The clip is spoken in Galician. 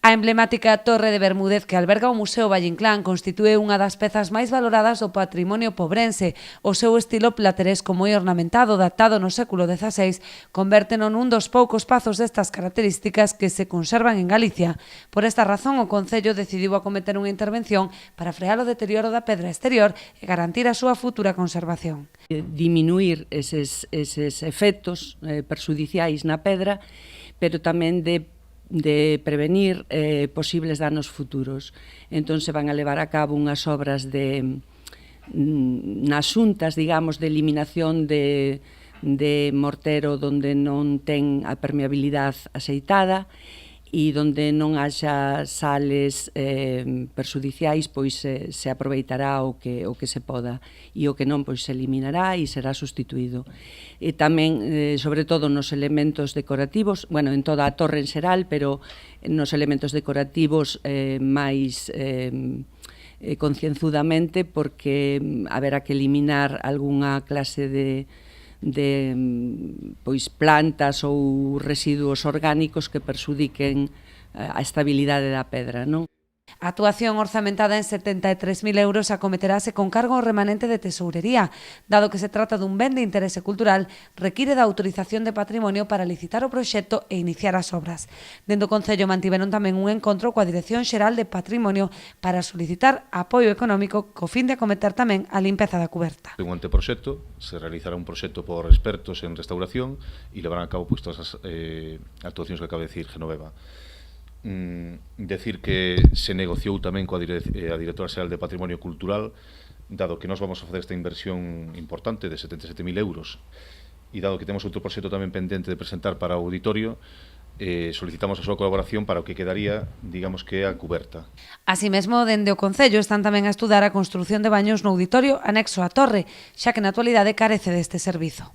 A emblemática Torre de Bermúdez que alberga o Museo Valle Inclán constitúe unha das pezas máis valoradas do patrimonio pobrense. O seu estilo plateresco moi ornamentado, datado no século XVI, convérteno nun dos poucos pazos destas características que se conservan en Galicia. Por esta razón, o Concello decidiu acometer unha intervención para frear o deterioro da pedra exterior e garantir a súa futura conservación. Diminuir eses efectos perxudiciais na pedra, pero tamén de prevenir posibles danos futuros. Entón se van a levar a cabo unhas obras nas xuntas, digamos, de eliminación de mortero donde non ten a permeabilidade axeitada e donde non haxa sales perxudiciais, pois se aproveitará o que se poda, e o que non, pois se eliminará e será sustituído. E tamén, sobre todo nos elementos decorativos, bueno, en toda a torre en xeral, pero nos elementos decorativos máis concienzudamente, porque haberá que eliminar algunha clase de plantas ou residuos orgánicos que perxudiquen a estabilidade da pedra, non? A actuación orzamentada en 73.000 euros acometerase con cargo ao remanente de tesourería. Dado que se trata dun ben de interese cultural, require da autorización de patrimonio para licitar o proxecto e iniciar as obras. Dende o Concello mantiveron tamén un encontro coa Dirección Xeral de Patrimonio para solicitar apoio económico co fin de acometer tamén a limpeza da cuberta. Un anteproxecto, se realizará un proxecto por expertos en restauración e levarán a cabo todas as actuacións que acaba de decir Genoveva. Decir que se negociou tamén coa Directora Xeral de Patrimonio Cultural, dado que nós vamos a facer esta inversión importante de 77.000 euros e dado que temos outro proxecto tamén pendente de presentar para o auditorio, solicitamos a súa colaboración para o que quedaría, digamos que a cuberta. Así mesmo, dende o Concello están tamén a estudar a construción de baños no auditorio anexo á torre, xa que na actualidade carece deste servizo.